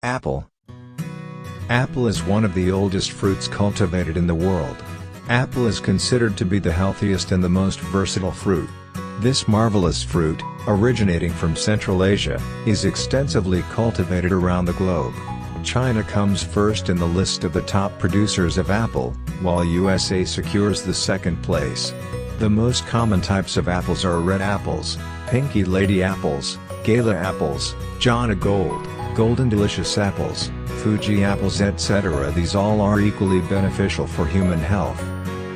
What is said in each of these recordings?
Apple. Apple is one of the oldest fruits cultivated in the world. Apple is considered to be the healthiest and the most versatile fruit. This marvelous fruit, originating from Central Asia, is extensively cultivated around the globe. China comes first in the list of the top producers of apple, while USA secures the second place. The most common types of apples are red apples, pinky lady apples, gala apples, Jana Gold, golden delicious apples, Fuji apples, etc. These all are equally beneficial for human health.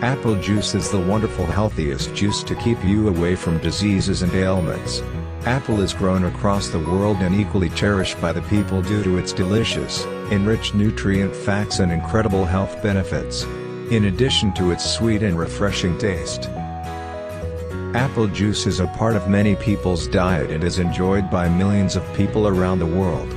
Apple juice is the wonderful healthiest juice to keep you away from diseases and ailments. Apple is grown across the world and equally cherished by the people due to its delicious, enriched nutrient facts and incredible health benefits. In addition to its sweet and refreshing taste, apple juice is a part of many people's diet and is enjoyed by millions of people around the world.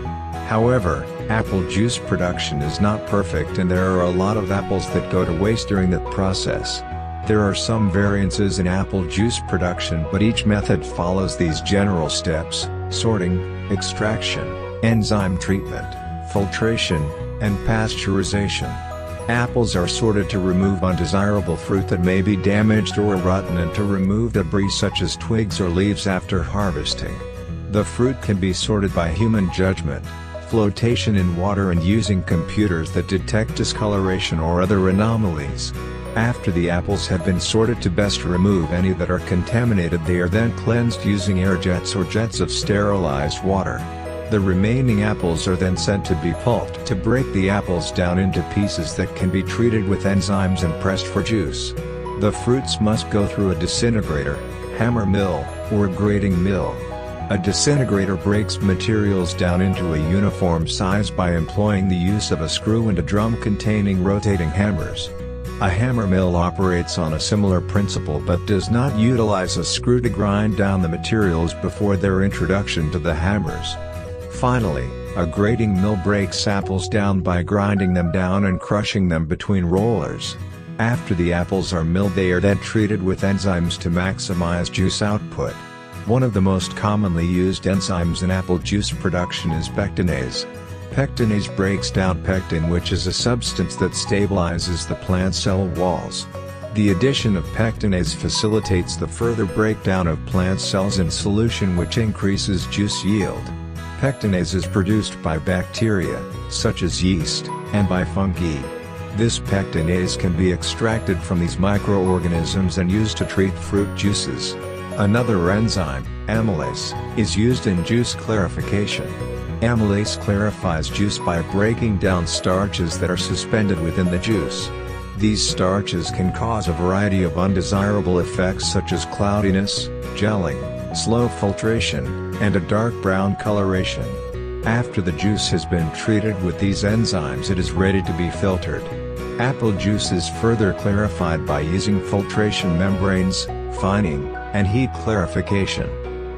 However, apple juice production is not perfect and there are a lot of apples that go to waste during that process. There are some variances in apple juice production, but each method follows these general steps: sorting, extraction, enzyme treatment, filtration, and pasteurization. Apples are sorted to remove undesirable fruit that may be damaged or rotten and to remove debris such as twigs or leaves after harvesting. The fruit can be sorted by human judgment, flotation in water, and using computers that detect discoloration or other anomalies. After the apples have been sorted to best remove any that are contaminated, they are then cleansed using air jets or jets of sterilized water. The remaining apples are then sent to be pulped to break the apples down into pieces that can be treated with enzymes and pressed for juice. The fruits must go through a disintegrator, hammer mill, or grating mill. A disintegrator breaks materials down into a uniform size by employing the use of a screw and a drum containing rotating hammers. A hammer mill operates on a similar principle but does not utilize a screw to grind down the materials before their introduction to the hammers. Finally, a grating mill breaks apples down by grinding them down and crushing them between rollers. After the apples are milled, they are then treated with enzymes to maximize juice output. One of the most commonly used enzymes in apple juice production is pectinase. Pectinase breaks down pectin, which is a substance that stabilizes the plant cell walls. The addition of pectinase facilitates the further breakdown of plant cells in solution, which increases juice yield. Pectinase is produced by bacteria, such as yeast, and by fungi. This pectinase can be extracted from these microorganisms and used to treat fruit juices. Another enzyme, amylase, is used in juice clarification. Amylase clarifies juice by breaking down starches that are suspended within the juice. These starches can cause a variety of undesirable effects such as cloudiness, gelling, slow filtration, and a dark brown coloration. After the juice has been treated with these enzymes, it is ready to be filtered. Apple juice is further clarified by using filtration membranes, fining, and heat clarification.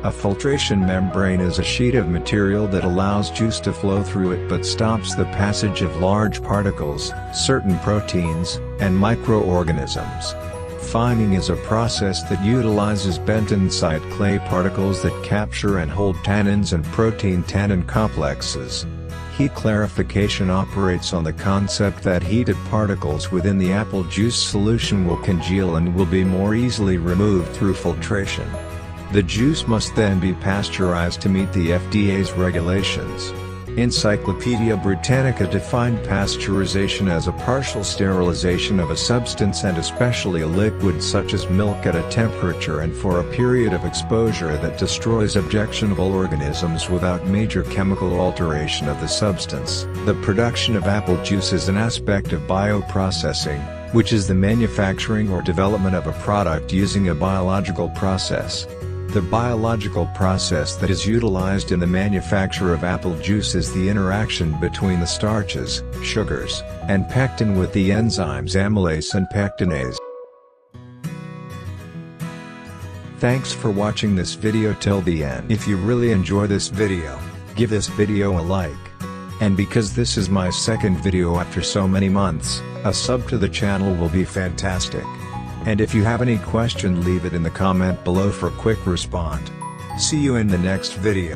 A filtration membrane is a sheet of material that allows juice to flow through it but stops the passage of large particles, certain proteins, and microorganisms. Fining is a process that utilizes bentonite clay particles that capture and hold tannins and protein-tannin complexes. Heat clarification operates on the concept that heated particles within the apple juice solution will congeal and will be more easily removed through filtration. The juice must then be pasteurized to meet the FDA's regulations. Encyclopedia Britannica defined pasteurization as a partial sterilization of a substance, and especially a liquid such as milk, at a temperature and for a period of exposure that destroys objectionable organisms without major chemical alteration of the substance. The production of apple juice is an aspect of bioprocessing, which is the manufacturing or development of a product using a biological process. The biological process that is utilized in the manufacture of apple juice is the interaction between the starches, sugars, and pectin with the enzymes amylase and pectinase. Thanks for watching this video till the end. If you really enjoy this video, give this video a like. And because this is my second video after so many months, a sub to the channel will be fantastic. And if you have any question, leave it in the comment below for quick respond. See you in the next video.